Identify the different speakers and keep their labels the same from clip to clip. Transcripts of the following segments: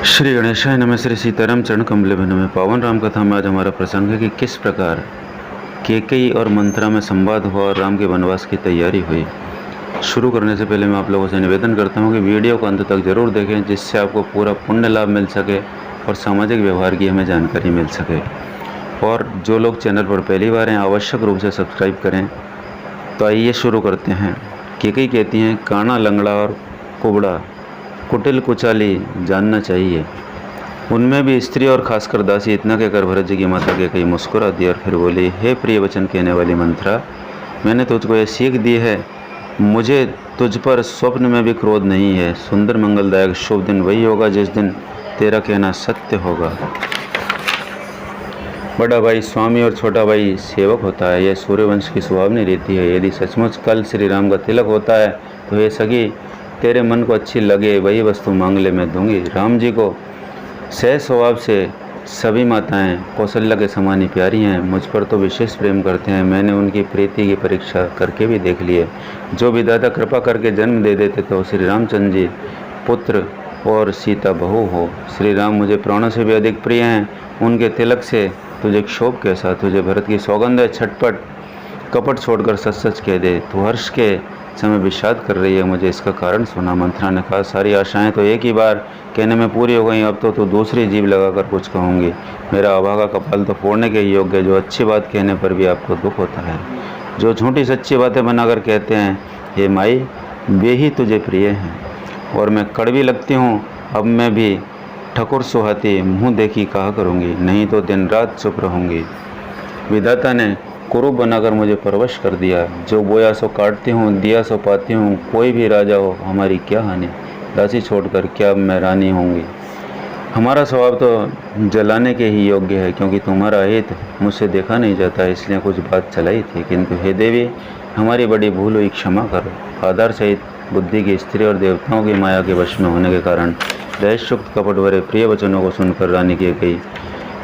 Speaker 1: श्री गणेशाय नमः। श्री सीताराम चरण कमल बन में पावन राम कथा में आज हमारा प्रसंग है कि किस प्रकार केकई और मंत्रा में संवाद हुआ और राम के वनवास की तैयारी हुई। शुरू करने से पहले मैं आप लोगों से निवेदन करता हूं कि वीडियो को अंत तक जरूर देखें, जिससे आपको पूरा पुण्य लाभ मिल सके और सामाजिक व्यवहार की हमें जानकारी मिल सके। और जो लोग चैनल पर पहली बार हैं आवश्यक रूप से सब्सक्राइब करें। तो आइए शुरू करते हैं। केकई कहती हैं, काना लंगड़ा और कुबड़ा कुटिल कुचाली जानना चाहिए। उनमें भी स्त्री और खासकर दासी इतना कहकर भरत जी की माता केकई मुस्कुरा दी और फिर बोली, हे प्रिय वचन कहने वाली मंत्रा, मैंने तुझको यह सीख दी है, मुझे तुझ पर स्वप्न में भी क्रोध नहीं है। सुंदर मंगलदायक शुभ दिन वही होगा जिस दिन तेरा कहना सत्य होगा। बड़ा भाई स्वामी और छोटा भाई सेवक होता है, यह सूर्यवंश की स्वभावनी रीति है। यदि सचमुच कल श्री राम का तिलक होता है तो ये सगी तेरे मन को अच्छी लगे वही वस्तु मांग ले, मैं दूंगी। राम जी को सहज स्वभाव से सभी माताएं कौशल्या के समान ही प्यारी हैं, मुझ पर तो विशेष प्रेम करते हैं। मैंने उनकी प्रीति की परीक्षा करके भी देख लिए। जो विधाता कृपा करके जन्म दे देते तो श्री रामचंद्र जी पुत्र और सीता बहू हो। श्री राम मुझे प्राणों से भी अधिक प्रिय हैं। उनके तिलक से तुझे क्षोभ कैसा? तुझे भरत की सौगंध है, छटपट कपट छोड़कर सच सच कह दे। तू हर्ष के समय विषाद कर रही है, मुझे इसका कारण सुना। मंत्रा ने कहा, सारी आशाएं तो एक ही बार कहने में पूरी हो गई, अब तो तू दूसरी जीभ लगाकर कुछ कहूँगी। मेरा अभागा कपाल तो फोड़ने के ही योग्य है। जो अच्छी बात कहने पर भी आपको दुख होता है, जो झूठी सच्ची बातें बनाकर कहते हैं, हे माई वे ही तुझे प्रिय हैं। और मैं कड़वी लगती हूँ, अब मैं भी ठकुर सुहाती मुँह देखी कहा करूँगी, नहीं तो दिन रात चुप रहूँगी। विधाता ने कुरूप बनाकर मुझे परवश कर दिया। जो बोया सो काटती हूँ, दिया सो पाती हूँ। कोई भी राजा हो हमारी क्या हानि, दासी छोड़कर क्या मैं रानी होंगी। हमारा स्वभाव तो जलाने के ही योग्य है, क्योंकि तुम्हारा हित मुझसे देखा नहीं जाता, इसलिए कुछ बात चलाई थी। किंतु हे देवी, हमारी बड़ी भूल हुई, क्षमा करो। आधार सहित बुद्धि की स्त्री और देवताओं की माया के वश में होने के कारण रहस्युक्त कपट भरे प्रिय वचनों को सुनकर रानी की गई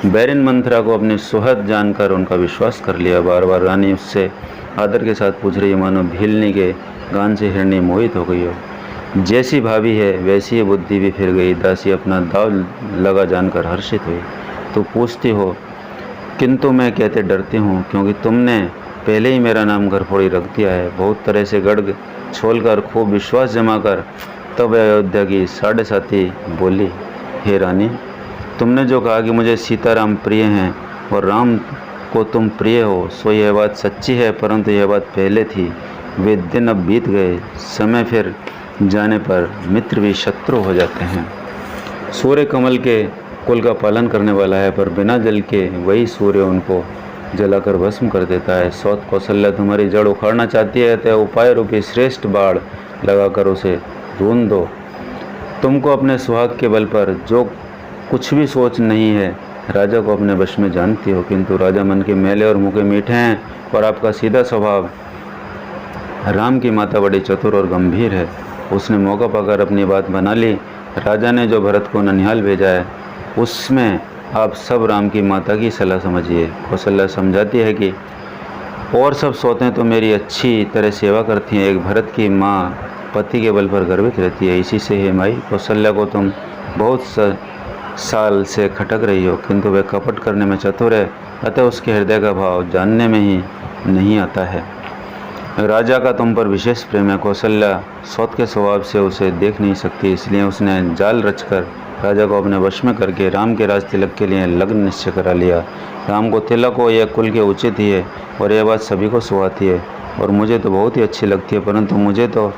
Speaker 1: बैरिन मंत्रा को अपने सुहद जानकर उनका विश्वास कर लिया। बार बार रानी उससे आदर के साथ पूछ रही, मानो भीलनी के गान से हिरणी मोहित हो गई हो। जैसी भाभी है वैसी ही बुद्धि भी फिर गई। दासी अपना दाव लगा जानकर हर्षित हुई। तो पूछती हो, किंतु मैं कहते डरती हूँ, क्योंकि तुमने पहले ही मेरा नाम घर फोड़ी रख दिया है। बहुत तरह से गढ़ छोलकर खूब विश्वास जमा कर तब अयोध्या की साढ़े साथी बोली, हे रानी, तुमने जो कहा कि मुझे सीताराम प्रिय हैं और राम को तुम प्रिय हो, सो यह बात सच्ची है, परंतु यह बात पहले थी। वे दिन अब बीत गए। समय फिर जाने पर मित्र भी शत्रु हो जाते हैं। सूर्य कमल के कुल का पालन करने वाला है, पर बिना जल के वही सूर्य उनको जलाकर भस्म कर देता है। सौत कौशल्या तुम्हारी जड़ उखाड़ना चाहती है, तो उपाय रूपी श्रेष्ठ बाढ़ लगाकर उसे ढूंढ दो। तुमको अपने सुहाग के बल पर जो कुछ भी सोच नहीं है, राजा को अपने वश में जानती हो, किंतु राजा मन के मैले और मुँह के मीठे हैं और आपका सीधा स्वभाव। राम की माता बड़ी चतुर और गंभीर है, उसने मौका पाकर अपनी बात बना ली। राजा ने जो भरत को ननिहाल भेजा है, उसमें आप सब राम की माता की सलाह समझिए। कौशल्या समझाती है कि और सब सौतें तो मेरी अच्छी तरह सेवा करती हैं, एक भरत की माँ पति के बल पर गर्वित रहती है। इसी से हे माई, कौशल्या को तुम बहुत साल से खटक रही हो, किंतु वह कपट करने में चतुर है, अतः उसके हृदय का भाव जानने में ही नहीं आता है। राजा का तुम पर विशेष प्रेम है। कौशल्या सौत के स्वभाव से उसे देख नहीं सकती, इसलिए उसने जाल रचकर राजा को अपने वश में करके राम के राज तिलक के लिए लग्न निश्चय करा लिया। राम को तिलक हो यह कुल के उचित ही है और यह बात सभी को सुहाती है और मुझे तो बहुत ही अच्छी लगती है, परंतु मुझे तो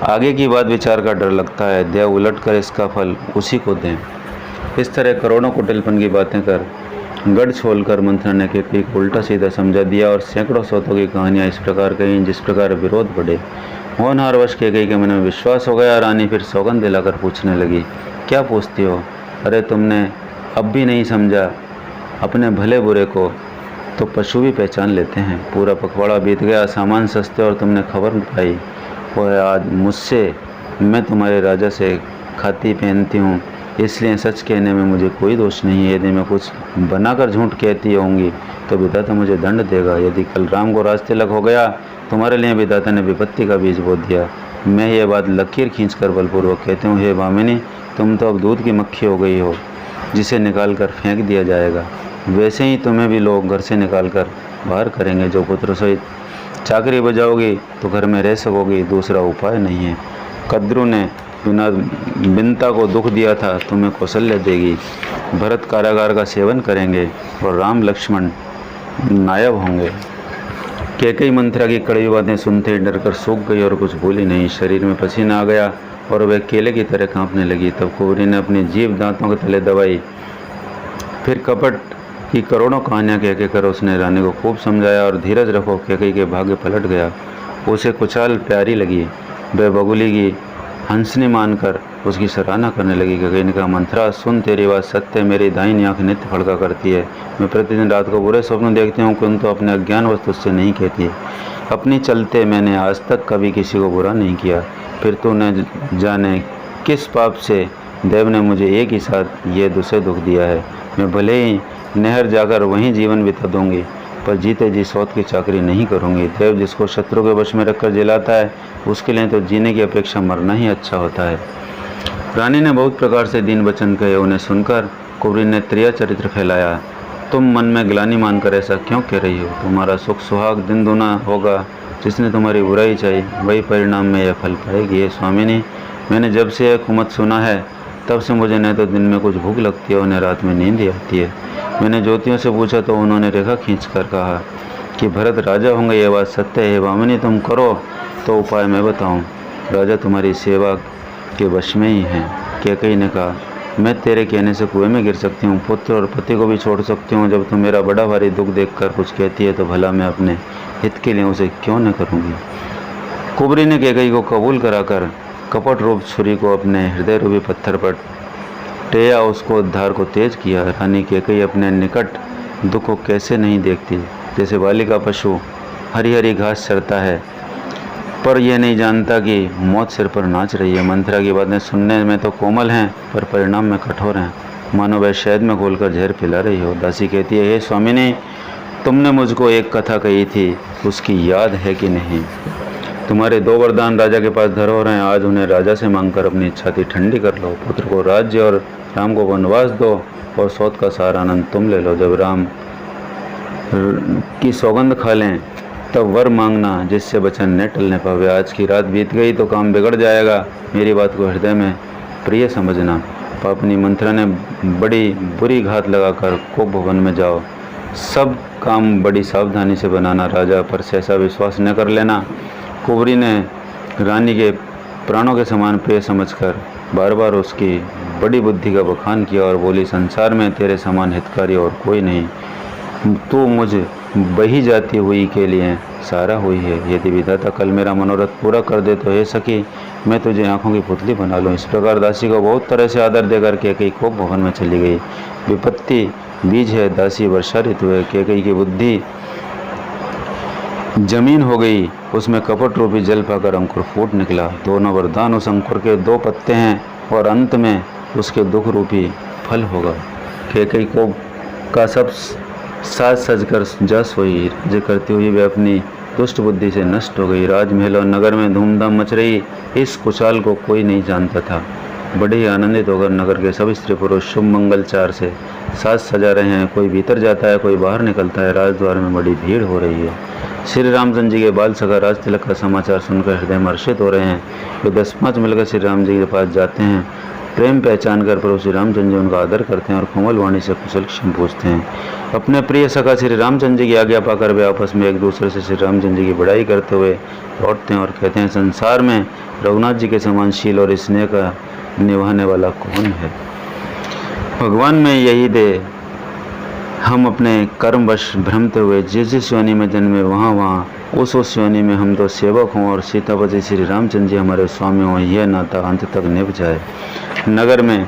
Speaker 1: आगे की बात विचार का डर लगता है। देव उलट कर इसका फल उसी को दें। इस तरह करोड़ों कुटिलपन की बातें कर गढ़ छोलकर मंत्रा ने केकई को उल्टा सीधा समझा दिया और सैकड़ों सौतों की कहानियाँ इस प्रकार कहीं जिस प्रकार विरोध बढ़े। होनहारवश केकई के मन में विश्वास हो गया। रानी फिर सौगंध दिलाकर पूछने लगी, क्या पूछती हो? अरे तुमने अब भी नहीं समझा अपने भले बुरे को, तो पशु भी पहचान लेते हैं। पूरा पखवाड़ा बीत गया, सामान सस्ते और तुमने खबर पाई वो है आज मुझसे। मैं तुम्हारे राजा से खाती पहनती हूँ, इसलिए सच कहने में मुझे कोई दोष नहीं है। यदि मैं कुछ बनाकर झूठ कहती होंगी तो विधाता मुझे दंड देगा। यदि कल राम को राज तिलक हो गया, तुम्हारे लिए विधाता ने विपत्ति का बीज बो दिया। मैं ये बात लकीर खींचकर बलपूर्वक कहती हूँ, हे भामिनी, तुम तो अब दूध की मक्खी हो गई हो जिसे निकाल कर फेंक दिया जाएगा। वैसे ही तुम्हें भी लोग घर से निकाल कर बाहर करेंगे। जो पुत्र सहित चाकरी बजाओगी तो घर में रह सकोगी, दूसरा उपाय नहीं है। कद्रू ने बिनता को दुख दिया था, तुम्हें कौशल्य देगी। भरत कारागार का सेवन करेंगे और राम लक्ष्मण नायब होंगे। कैकेयी मंथरा की कड़वी बातें सुनते ही डरकर सूख गई और कुछ बोली नहीं। शरीर में पसीना आ गया और वह केले की तरह कांपने लगी। तब कुंवरी ने अपनी जीभ दांतों के तले दबाई। फिर कपट की करोड़ों कहानियाँ कह कर उसने रानी को खूब समझाया और धीरज रखो। कैकेयी के भाग्य पलट गया। उसे कुचाल प्यारी लगी। वह बगुली की हंसनी मानकर उसकी सराहना करने लगी। कैकेयी ने कहा, मंथरा सुन, तेरी बात सत्य है। मेरी दाहिनी आँख नित्य फड़का करती है। मैं प्रतिदिन रात को बुरे स्वप्न देखती हूँ, किंतु अपने अज्ञान वश तुझसे नहीं कहती। अपनी चलते मैंने आज तक कभी किसी को बुरा नहीं किया। फिर तू न जाने किस पाप से देव ने मुझे एक ही साथ ये दूसरे दुख दिया है। मैं भले ही नहर जाकर वहीं जीवन बिता दूंगी, पर जीते जी सौत की चाकरी नहीं करूंगी। देव जिसको शत्रु के वश में रखकर जिलाता है, उसके लिए तो जीने की अपेक्षा मरना ही अच्छा होता है। रानी ने बहुत प्रकार से दीन वचन कहे। उन्हें सुनकर कुंवरी ने त्रिया चरित्र फैलाया। तुम मन में ग्लानि मानकर ऐसा क्यों कह रही हो? तुम्हारा सुख सुहाग दिन दूना होगा। जिसने तुम्हारी बुराई चाही वही परिणाम में यह फल पाएगी। ये स्वामिनी, मैंने जब से यह कुमत सुना है तब से मुझे न तो दिन में कुछ भूख लगती है और न रात में नींद आती है। मैंने ज्योतियों से पूछा तो उन्होंने रेखा खींचकर कहा कि भरत राजा होंगे। यह बात सत्य है। वामिनी, तुम करो तो उपाय मैं बताऊं। राजा तुम्हारी सेवा के वश में ही हैं। कैकेयी ने कहा, मैं तेरे कहने से कुएं में गिर सकती हूँ, पुत्र और पति को भी छोड़ सकती हूँ। जब तुम मेरा बड़ा भारी दुख देखकर कुछ कहती है तो भला मैं अपने हित के लिए उसे क्यों न करूँगी। कुंवरी ने कैकेयी को कबूल कराकर कपट रूप छुरी को अपने हृदय रूपी पत्थर पर टेया उसको उद्धार को तेज किया। रानी कैकेयी अपने निकट दुख को कैसे नहीं देखती, जैसे बालिका पशु हरी हरी घास चरता है पर यह नहीं जानता कि मौत सिर पर नाच रही है। मंथरा की बातें सुनने में तो कोमल हैं पर परिणाम में कठोर हैं, मानो वह शहद में घोलकर जहर पिला रही हो। दासी कहती है, हे स्वामिनी, तुमने मुझको एक कथा कही थी, उसकी याद है कि नहीं? तुम्हारे 2 वरदान राजा के पास धरोहर हैं, आज उन्हें राजा से मांगकर अपनी छाती ठंडी कर लो। पुत्र को राज्य और राम को वनवास दो और सौत का सारा आनंद तुम ले लो। जब राम की सौगंध खा लें तब वर मांगना, जिससे वचन न टलने पावे। आज की रात बीत गई तो काम बिगड़ जाएगा। मेरी बात को हृदय में प्रिय समझना। पापनी मंथरा ने बड़ी बुरी घात लगाकर कोप भवन में जाओ। सब काम बड़ी सावधानी से बनाना, राजा पर सहसा विश्वास न कर लेना। कुंवरी ने रानी के प्राणों के समान प्रिय समझकर बार बार उसकी बड़ी बुद्धि का बखान किया और बोली, संसार में तेरे समान हितकारी और कोई नहीं। तू मुझ बही जाती हुई के लिए सारा हुई है। यदि विधाता कल मेरा मनोरथ पूरा कर दे तो हे सखी, मैं तुझे आंखों की पुतली बना लूँ। इस प्रकार दासी को बहुत तरह से आदर देकर कैकेयी कोप भवन में चली गई। विपत्ति बीज है, दासी वर्षा ऋतु है। कैकेयी की बुद्धि जमीन हो गई, उसमें कपट रूपी जल पाकर अंकुर फूट निकला। दोनों वरदान उस अंकुर के 2 पत्ते हैं और अंत में उसके दुख रूपी फल होगा। कैकेयी को का सब साज सजकर जा सोई। राज्य करती हुई वे अपनी दुष्ट बुद्धि से नष्ट हो गई। राजमहल और नगर में धूमधाम मच रही। इस कुचाल को कोई नहीं जानता था। बड़े ही आनंदित होकर नगर के सब स्त्री पुरुष शुभ मंगलचार से साज सजा रहे हैं। कोई भीतर जाता है, कोई बाहर निकलता है। राजद्वार में बड़ी भीड़ हो रही है। श्री रामचंद्र जी के बाल सखा राज तिलक का समाचार सुनकर हृदय हर्षित हो रहे हैं। वे 10-5 मिलकर श्री राम जी के पास जाते हैं। प्रेम पहचान कर प्रभु श्री रामचंद्र जी उनका आदर करते हैं और कोमल वाणी से कुशल क्षम पूछते हैं। अपने प्रिय सखा श्री रामचंद्र जी की आज्ञा पाकर वे आपस में एक दूसरे से श्री रामचंद्र जी की बड़ाई करते हुए लौटते हैं और कहते हैं, संसार में रघुनाथ जी के समान शील और स्नेह का निभाने वाला कौन है? भगवान में यही दे हम अपने कर्मवश भ्रमते हुए जिस योनि में जन्मे वहाँ उस योनि में हम तो सेवक हों और सीतापति श्री रामचंद्र जी हमारे स्वामी हों। यह नाता अंत तक निभ जाए। नगर में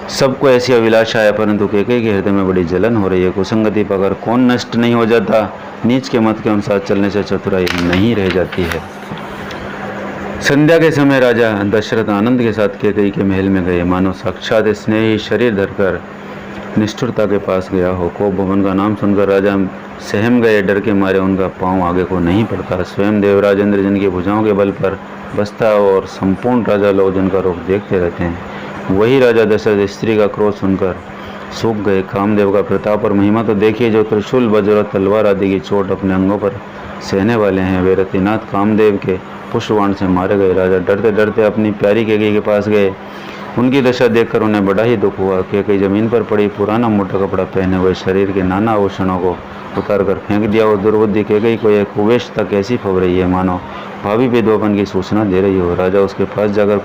Speaker 1: सबको ऐसी अभिलाषा है, परंतु कैकेयी के हृदय में बड़ी जलन हो रही है। कुसंगति पाकर कौन नष्ट नहीं हो जाता? नीच के मत के अनुसार चलने से चतुराई नहीं रह जाती है। संध्या के समय राजा दशरथ आनंद के साथ कैकेयी के महल में गए, मानो साक्षात स्नेही शरीर धरकर निष्ठुरता के पास गया हो। कोप भवन का नाम सुनकर राजा सहम गए। डर के मारे उनका पांव आगे को नहीं पड़ता। स्वयं देवराज इंद्र जिनकी भुजाओं के बल पर बसता और संपूर्ण राजा लोग जिनका रुख देखते रहते हैं। वही राजा दशरथ स्त्री का क्रोध सुनकर सूख गए। कामदेव का प्रताप और महिमा तो देखिए, जो त्रिशूल वज्र तलवार आदि की चोट अपने अंगों पर सहने वाले हैं, वे रतिनाथ कामदेव के पुष्पबाण से मारे गए। राजा डरते डरते अपनी प्यारी कैकेयी के पास गए। उनकी दशा देखकर उन्हें बड़ा ही दुख हुआ। कैकेयी जमीन पर पड़ी पुराना मोटा कपड़ा पहने हुए शरीर के नाना आभूषणों को उतार कर फेंक दिया और दुर्बुद्धि कैकेयी को एक कुवेश तक ऐसी फब रही है मानो भावी विधवापन की सूचना दे रही हो। राजा उसके पास जाकर